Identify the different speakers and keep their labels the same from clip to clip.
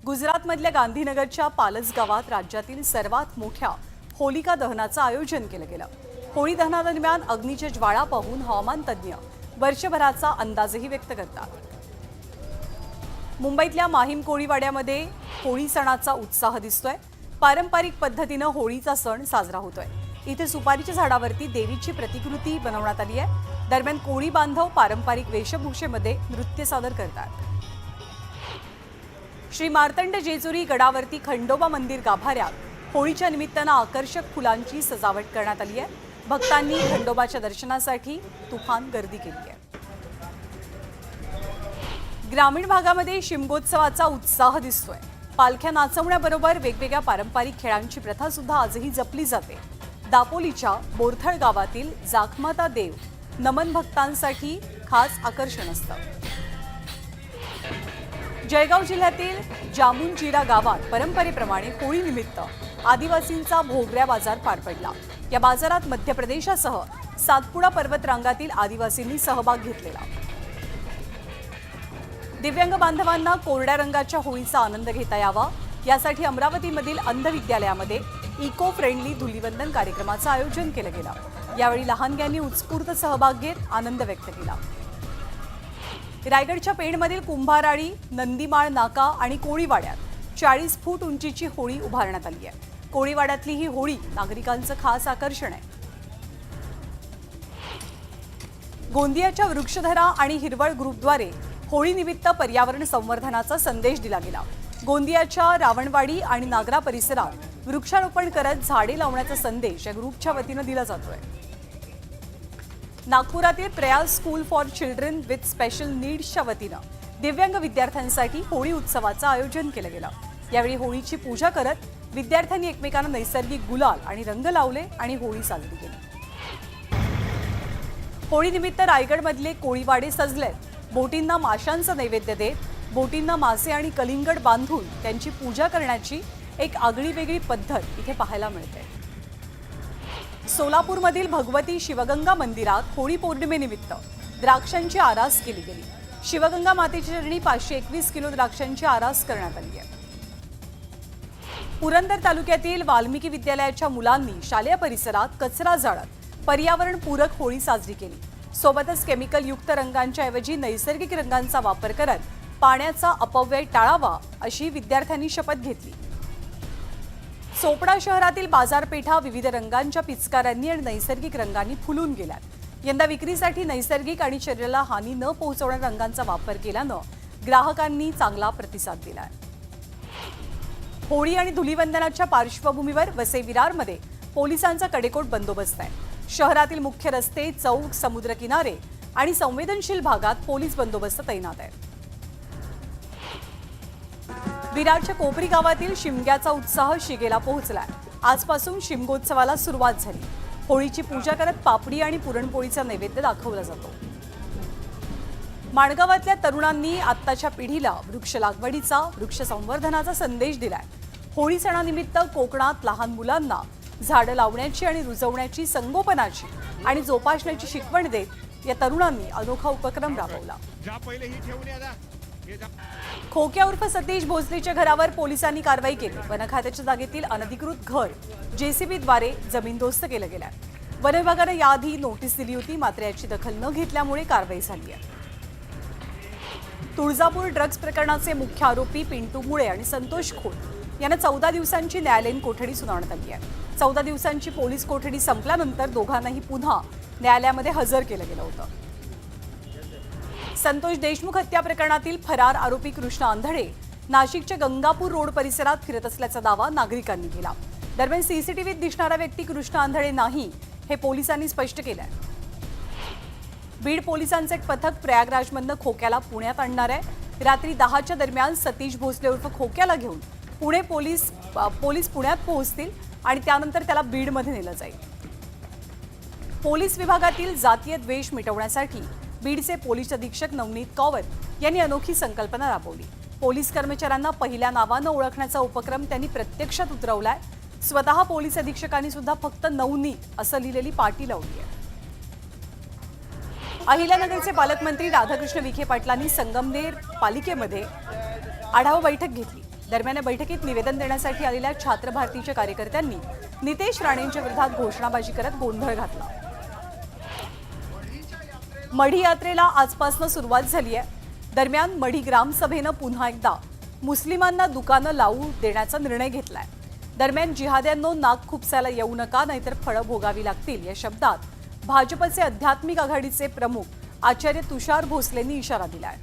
Speaker 1: गुजरातमधल्या गांधीनगरच्या पालस गावात राज्यातील सर्वात मोठ्या होलिका दहनाचं आयोजन केलं गेलं। होळी दहनादरम्यान अग्नीच्या ज्वाळा पाहून हवामान तज्ञ वर्षभराचा अंदाजही व्यक्त करतात। मुंबईतल्या माहीम कोळीवाड्यामध्ये होळी सणाचा उत्साह दिसतोय। पारंपरिक पद्धतीने होळीचा सण साजरा होतोय। इथे सुपारीच्या झाडावरती देवीची प्रतिकृती बनवण्यात आली आहे। दरम्यान कोळी बांधव पारंपरिक वेशभूषेमध्ये नृत्य सादर करतात। श्री मार्तंड जेजुरी गडावरती खंडोबा मंदिर गाभाऱ्यात होळीच्या निमित्तानं आकर्षक फुलांची सजावट करण्यात आली आहे। भक्तांनी खंडोबाच्या दर्शनासाठी तुफान गर्दी केली आहे। ग्रामीण भागामध्ये शिमगोत्सवाचा उत्साह दिसतोय। पालख्या नाचवण्याबरोबर वेगवेगळ्या पारंपरिक खेळांची प्रथा सुद्धा आजही जपली जाते। दापोलीच्या बोरथळ गावातील जाखमाता देव नमन भक्तांसाठी खास आकर्षण असतं। जळगाव जिल्ह्यातील जामुनजिरा गावात परंपरेप्रमाणे होळीनिमित्त आदिवासींचा भोगऱ्या बाजार पार पडला। या बाजारात मध्य प्रदेशासह सातपुडा पर्वतरांगातील आदिवासींनी सहभाग घेतलेला। दिव्यांग बांधवांना कोरड्या रंगाच्या होळीचा आनंद घेता यावा यासाठी अमरावतीमधील अंध विद्यालयामध्ये इको फ्रेंडली धुलीवंदन कार्यक्रमाचं आयोजन केलं गेलं। यावेळी लहानग्यांनी उत्स्फूर्त सहभाग घेत आनंद व्यक्त केला। रायगडच्या पेणमधील कुंभाराळी, नंदीमाळ नाका आणि कोळीवाड्यात 40 फूट उंचीची होळी उभारण्यात आली आहे। कोळीवाड्यातली ही होळी नागरिकांचं खास आकर्षण आहे। गोंदियाच्या वृक्षधरा आणि हिरवळ ग्रुपद्वारे होळीनिमित्त पर्यावरण संवर्धनाचा संदेश दिला गेला। गोंदियाच्या रावणवाडी आणि नागरा परिसरात वृक्षारोपण करत झाडे लावण्याचा संदेश या ग्रुपच्या वतीनं दिला जातोय। नागपुरातील Prayas school for children with special नीड्सच्या वतीनं दिव्यांग विद्यार्थ्यांसाठी होळी उत्सवाचं आयोजन केलं गेलं। यावेळी होळीची पूजा करत विद्यार्थ्यांनी एकमेकांना नैसर्गिक गुलाल आणि रंग लावले आणि होळी साजरी केली। होळीनिमित्त रायगडमधले कोळीवाडे सजलेत। बोटींना माशांचा नैवेद्य देत बोटींना मासे आणि कलिंगड बांधून त्यांची पूजा करण्याची एक आगळीवेगळी पद्धत इथे पाहायला मिळते। सोलापूरमधील भगवती शिवगंगा मंदिरात होळी पौर्णिमेनिमित्त द्राक्षांची आरास केली गेली। शिवगंगा मातेच्या चरणी 521 किलो द्राक्षांची आरास करण्यात आली आहे। पुरंदर तालुक्यातील वाल्मिकी विद्यालयाच्या मुलांनी शालेय परिसरात कचरा जाळत पर्यावरणपूरक होळी साजरी केली। सोबतच केमिकल युक्त रंगांच्या ऐवजी नैसर्गिक रंगांचा वापर करत पाण्याचा अपव्यय टाळावा अशी विद्यार्थ्यांनी शपथ घेतली। चोपडा शहरातील बाजारपेठा विविध रंगांच्या पिचकाऱ्यांनी आणि नैसर्गिक रंगांनी फुलून गेल्यात। यंदा विक्रीसाठी नैसर्गिक आणि शरीराला हानी न पोहोचवणाऱ्या रंगांचा वापर केल्यानं ग्राहकांनी चांगला प्रतिसाद दिलाय। होळी आणि धुलीवंदनाच्या पार्श्वभूमीवर वसई विरारमध्ये पोलिसांचा कडेकोट बंदोबस्त आहे। शहरातील मुख्य रस्ते, चौक, समुद्रकिनारे आणि संवेदनशील भागात पोलीस बंदोबस्त तैनात आहे। विरारच्या कोपरी गावातील शिमग्याचा उत्साह शिगेला पोहोचलाय। आजपासून शिमगोत्सवाला सुरुवात झाली। होळीची पूजा करत पापडी आणि पुरणपोळीचा नैवेद्य दाखवला जातो। माणगावातल्या तरुणांनी आत्ताच्या पिढीला वृक्ष लागवडीचा, वृक्ष संवर्धनाचा संदेश दिलाय। होळी सणानिमित्त कोकणात लहान मुलांना झाडं लावण्याची आणि रुजवण्याची, संगोपनाची आणि जोपासण्याची शिकवण देत या तरुणांनी अनोखा उपक्रम राबवला। खोक्या उर्फ सतीश भोसलेच्या घरावर पोलिसांनी कारवाई केली। वन खात्याच्या जागेतील अनधिकृत घर जेसीबीद्वारे जमीनदोस्त केलं गेलं। वन विभागानं याआधी नोटीस दिली होती, मात्र याची दखल न घेतल्यामुळे कारवाई झाली आहे। तुळजापूर ड्रग्ज प्रकरणाचे मुख्य आरोपी पिंटू मुळे आणि संतोष खोत यांना 14 दिवसांची न्यायालयीन कोठडी सुनावण्यात आली आहे। 14 दिवसांची पोलीस कोठडी संपल्यानंतर दोघांनाही पुन्हा न्यायालयामध्ये हजर केलं गेलं होतं। संतोष देशमुख हत्या प्रकरणातील फरार आरोपी कृष्णा आंधळे नाशिकच्या गंगापूर रोड परिसरात फिरत असल्याचा दावा नागरिकांनी केला। दरम्यान सीसीटीव्हीत दिसणारा व्यक्ती कृष्णा आंधळे नाही हे पोलिसांनी स्पष्ट केलंय। बीड पोलिसांचं एक पथक प्रयागराजमधनं खोक्याला पुण्यात आणणार आहे। रात्री 10च्या दरम्यान सतीश भोसले उर्फ खोक्याला घेऊन पोलीस पुण्यात पोहोचतील आणि त्यानंतर त्याला बीडमध्ये नेलं जाईल। पोलीस विभागातील जातीय द्वेष मिटवण्यासाठी बीडचे पोलीस अधीक्षक नवनीत कौर यांनी अनोखी संकल्पना राबवली। पोलीस कर्मचाऱ्यांना पहिल्या नावानं ओळखण्याचा उपक्रम त्यांनी प्रत्यक्षात उतरवलाय। स्वतः पोलीस अधीक्षकांनी सुद्धा फक्त नवनीत असं लिहिलेली पाटी लावली आहे। अहिल्यानगरचे पालकमंत्री राधाकृष्ण विखे पाटलांनी संगमनेर पालिकेमध्ये आढावा बैठक घेतली। दरम्यान या बैठकीत निवेदन देण्यासाठी आलेल्या छात्र भारतीच्या कार्यकर्त्यांनी नितेश राणेंच्या विरोधात घोषणाबाजी करत गोंधळ घातला। मढी यात्रेला आजपासून सुरुवात झाली आहे। दरम्यान मढी ग्रामसभेनं पुन्हा एकदा मुस्लिमांना दुकानं लावू देण्याचा निर्णय घेतलाय। दरम्यान जिहाद्यांनो नाक खुपसायला येऊ नका, नाहीतर फळं भोगावी लागतील, या शब्दात भाजपचे आध्यात्मिक आघाडीचे प्रमुख आचार्य तुषार भोसलेंनी इशारा दिलाय।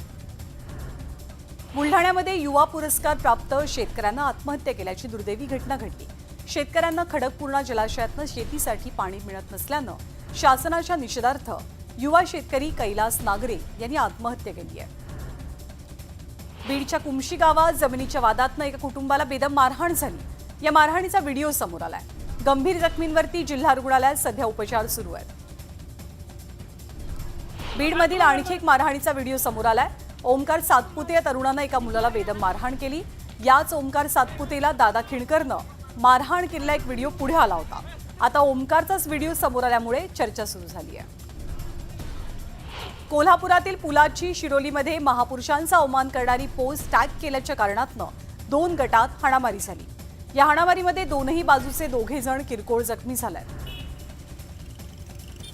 Speaker 1: बुलढाण्यामध्ये युवा पुरस्कार प्राप्त शेतकऱ्यांना आत्महत्या केल्याची दुर्दैवी घटना घडली। शेतकऱ्यांना खडकपूर्णा जलाशयातून शेतीसाठी पाणी मिळत नसल्यानं शासनाच्या निषेधार्थ युवा शेतकरी कैलास नागरे यांनी आत्महत्या केली आहे। बीडच्या कुमशी गावात जमिनीच्या वादातनं एका कुटुंबाला बेदम मारहाण झाली। या मारहाणीचा व्हिडिओ समोर आलाय। गंभीर जखमींवरती जिल्हा रुग्णालयात सध्या उपचार सुरू आहेत। बीडमधील आणखी एक मारहाणीचा व्हिडिओ समोर आलाय। ओमकार सातपुते या तरुणानं एका मुलाला बेदम मारहाण केली। याच ओमकार सातपुतेला दादा खिणकरनं मारहाण केलेला एक व्हिडिओ पुढे आला होता। आता ओमकारचाच व्हिडिओ समोर आल्यामुळे चर्चा सुरू झाली आहे। कोल्हापुरातील पुलाची शिरोलीमध्ये महापुरुषांचा अवमान करणारी पोस्ट टॅग केल्याच्या कारणातनं 2 गटात हाणामारी झाली। या हाणामारीमध्ये दोनही बाजूचे दोघे जण किरकोळ जखमी झालेत।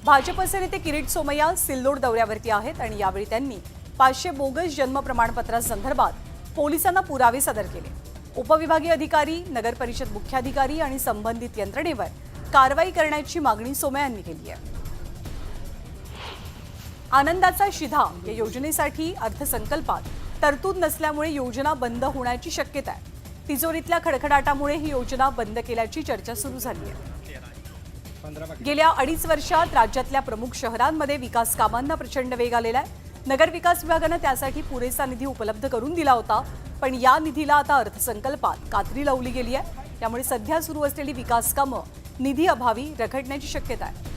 Speaker 1: भाजपचे नेते किरीट सोमय्या सिल्लोड दौऱ्यावरती आहेत आणि यावेळी त्यांनी 500 बोगस जन्म प्रमाणपत्रासंदर्भात पोलिसांना पुरावे सादर केले। उपविभागीय अधिकारी, नगर परिषद मुख्याधिकारी आणि संबंधित यंत्रणेवर कारवाई करण्याची मागणी सोमय्या यांनी केली आहे। आनंदाचा शिधा या योजनेसाठी अर्थसंकल्पात तरतूद नसल्यामुळे योजना बंद होण्याची शक्यता आहे। तिजोरीतल्या खडखडाटामुळे ही योजना बंद केल्याची चर्चा सुरू झाली आहे। गेल्या 2.5 वर्षात राज्यातल्या प्रमुख शहरांमध्ये विकास कामांना प्रचंड वेग आलेला आहे। नगर विकास विभागानं त्यासाठी पुरेसा निधी उपलब्ध करून दिला होता, पण या निधीला आता अर्थसंकल्पात कात्री लावली गेली आहे। त्यामुळे सध्या सुरू असलेली विकास कामं निधी अभावी रखडण्याची शक्यता आहे।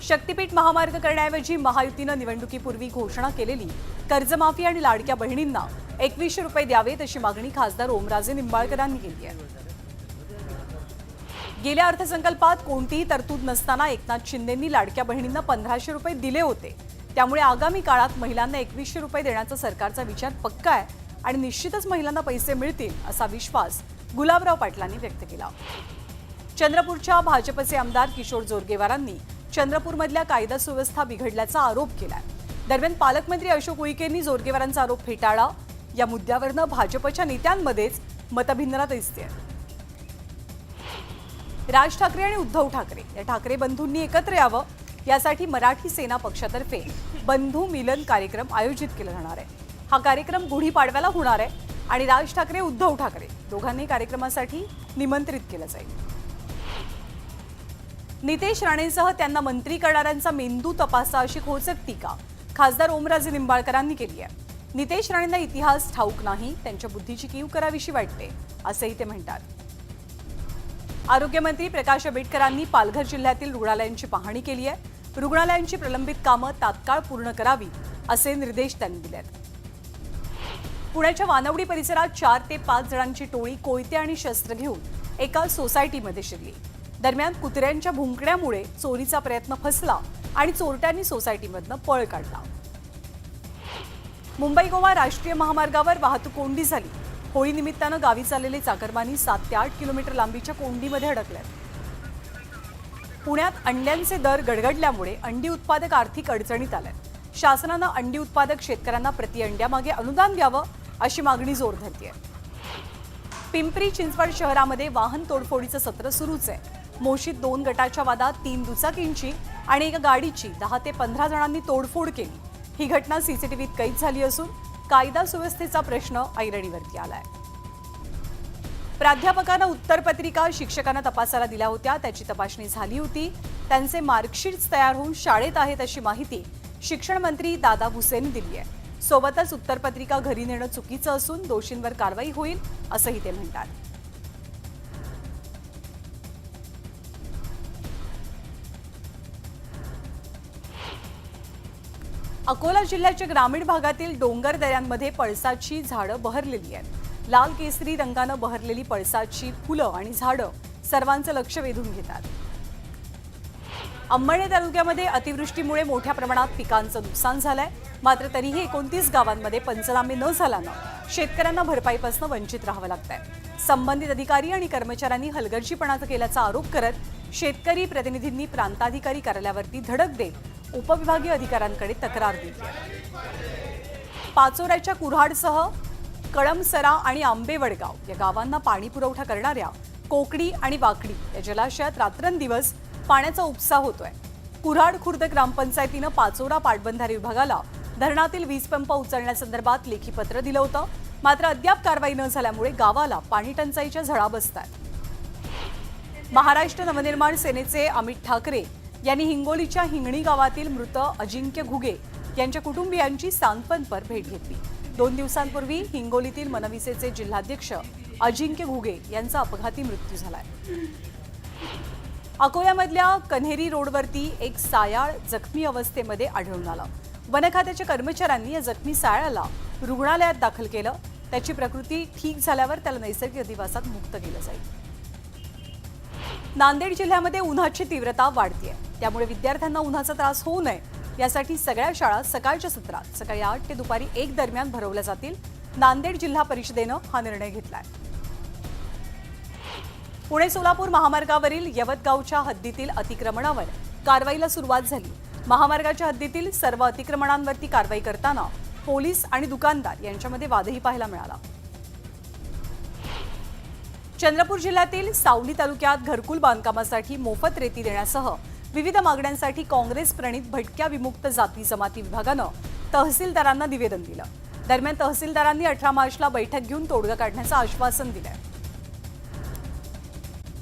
Speaker 1: शक्तीपीठ महामार्ग करण्याऐवजी महायुतीनं निवडणुकीपूर्वी घोषणा केलेली कर्जमाफी आणि लाडक्या बहिणींना 2100 रुपये द्यावेत अशी मागणी खासदार ओमराजे निंबाळकरांनी केली आहे। गेल्या अर्थसंकल्पात कोणतीही तरतूद नसताना एकनाथ शिंदेंनी लाडक्या बहिणींना 1500 रुपये दिले होते। त्यामुळे आगामी काळात महिलांना 2100 रुपये देण्याचा सरकारचा विचार पक्का आहे आणि निश्चितच महिलांना पैसे मिळतील असा विश्वास गुलाबराव पाटलांनी व्यक्त केला। चंद्रपूरच्या भाजपचे आमदार किशोर जोरगेवारांनी चंद्रपूरमधल्या कायदा सुव्यवस्था बिघडल्याचा आरोप केलाय। दरम्यान पालकमंत्री अशोक उईकेंनी जोरगेवारांचा आरोप फेटाळला। या मुद्द्यावरनं भाजपच्या नेत्यांमध्येच मतभिन्नता दिसते। राज ठाकरे आणि उद्धव ठाकरे या ठाकरे बंधूंनी एकत्र यावं यासाठी मराठी सेना पक्षातर्फे बंधू मिलन कार्यक्रम आयोजित केला जाणार आहे। हा कार्यक्रम गुढीपाडव्याला होणार आहे आणि राज ठाकरे उद्धव ठाकरे दोघांनी कार्यक्रमासाठी निमंत्रित केलं जाईल। नितेश राणेंसह त्यांना मंत्री करणाऱ्यांचा मेंदू तपासा अशी खोचक टीका खासदार ओमराजे निंबाळकरांनी केली आहे। नितेश राणेंना इतिहास ठाऊक नाही, त्यांच्या बुद्धीची कीव करावीशी वाटते असंही ते म्हणतात। आरोग्यमंत्री प्रकाश आंबेडकरांनी पालघर जिल्ह्यातील रुग्णालयांची पाहणी केली आहे। रुग्णालयांची प्रलंबित कामं तात्काळ पूर्ण करावी असे निर्देश त्यांनी दिलेत। पुण्याच्या वानवडी परिसरात 4 ते 5 जणांची टोळी कोयते आणि शस्त्र घेऊन एका सोसायटीमध्ये शिरली। दरम्यान कुत्र्यांच्या भुंकण्यामुळे चोरीचा प्रयत्न फसला आणि चोरट्यांनी सोसायटीमधनं पळ काढला। मुंबई गोवा राष्ट्रीय महामार्गावर वाहतूक कोंडी झाली। होळी निमित्तानं गावी चाललेले चाकरमानी 7 ते 8 किलोमीटर लांबीच्या कोंडीमध्ये अडकल्यात। पुण्यात अंड्यांचे दर गडगडल्यामुळे अंडी उत्पादक आर्थिक अडचणीत आलेत। शासनानं अंडी उत्पादक शेतकऱ्यांना प्रति अंड्यामागे अनुदान द्यावं अशी मागणी जोर धरते आहे। पिंपरी चिंचवड शहरामध्ये वाहन तोडफोडीचं सत्र सुरूच आहे। मोशीत 2 गटाच्या वादात 3 दुचाकींची आणि एका गाडीची 10 ते 15 जणांनी तोडफोड केली। ही घटना सीसीटीव्हीत कैद झाली असून कायदा सुव्यवस्थेचा प्रश्न ऐरणीवरती आलाय। प्राध्यापकांना उत्तरपत्रिका शिक्षकांना तपासायला दिल्या होत्या, त्याची तपासणी झाली होती। त्यांचे मार्कशीट्स तयार होऊन शाळेत आहेत अशी माहिती शिक्षण मंत्री दादा भुसेंनी दिली आहे। सोबतच उत्तरपत्रिका घरी नेणं चुकीचं असून दोषींवर कारवाई होईल असंही ते म्हणतात। अकोला जिल्ह्याच्या ग्रामीण भागातील डोंगर दऱ्यांमध्ये पळसाची झाडं बहरलेली आहेत। लाल केसरी रंगानं बहरलेली पळसाची फुलं आणि झाडं सर्वांचं लक्ष वेधून घेतात। अंबरनेर तालुक्यामध्ये अतिवृष्टीमुळे मोठ्या प्रमाणात पिकांचं नुकसान झालंय। मात्र तरीही 29 गावांमध्ये पंचनामे न झाल्यानं शेतकऱ्यांना भरपाईपासून वंचित राहावं लागतंय। संबंधित अधिकारी आणि कर्मचाऱ्यांनी हलगर्जीपणा केल्याचा आरोप करत शेतकरी प्रतिनिधींनी प्रांताधिकारी कार्यालयावरती धडक देत उपविभागीय अधिकाऱ्यांकडे तक्रार दिली। पाचोऱ्याच्या कुऱ्हाडसह कळमसरा आणि आंबेवडगाव या गावांना पाणी पुरवठा करणाऱ्या कोकडी आणि वाकडी या जलाशयात रात्रंदिवस पाण्याचा उपसा होतोय। कुऱ्हाड खुर्द ग्रामपंचायतीनं पाचोरा पाटबंधारे विभागाला धरणातील वीज पंप उचलण्यासंदर्भात लेखी पत्र दिलं होतं, मात्र अद्याप कारवाई न झाल्यामुळे गावाला पाणी टंचाईच्या झळा बसतात। महाराष्ट्र नवनिर्माण सेनेचे अमित ठाकरे यांनी हिंगोलीच्या हिंगणी गावातील मृत अजिंक्य घुगे यांच्या कुटुंबियांची सांत्वनपर भेट घेतली। 2 दिवसांपूर्वी हिंगोलीतील मनविसेचे जिल्हाध्यक्ष अजिंक्य घुगे यांचा अपघाती मृत्यू झालाय। अकोल्यामधल्या कन्हेरी रोडवरती एक सायाळ जखमी अवस्थेमध्ये आढळून आला। वन खात्याच्या कर्मचाऱ्यांनी या जखमी सायाळाला रुग्णालयात दाखल केलं। त्याची प्रकृती ठीक झाल्यावर त्याला नैसर्गिक अधिवासात मुक्त केलं जाईल। नांदेड जिल्ह्यामध्ये उन्हाची तीव्रता वाढतेय, त्यामुळे विद्यार्थ्यांना उन्हाचा त्रास होऊ नये यासाठी सगळ्या शाळा सकाळच्या सत्रात सकाळी 8 ते दुपारी 1 दरम्यान भरवल्या जातील। नांदेड जिल्हा परिषदेनं हा निर्णय घेतलाय। पुणे सोलापूर महामार्गावरील यवतगावच्या हद्दीतील अतिक्रमणावर कारवाईला सुरुवात झाली। महामार्गाच्या हद्दीतील सर्व अतिक्रमणांवरती कारवाई करताना पोलीस आणि दुकानदार यांच्यामध्ये वादही पाहायला मिळाला। चंद्रपूर जिल्ह्यातील सावली तालुक्यात घरकुल बांधकामासाठी मोफत रेती देण्यासह विविध मागण्यांसाठी काँग्रेस प्रणित भटक्या विमुक्त जाती जमाती विभागानं तहसीलदारांना निवेदन दिलं। दरम्यान तहसीलदारांनी 18 मार्चला बैठक घेऊन तोडगा काढण्याचं आश्वासन दिलंय।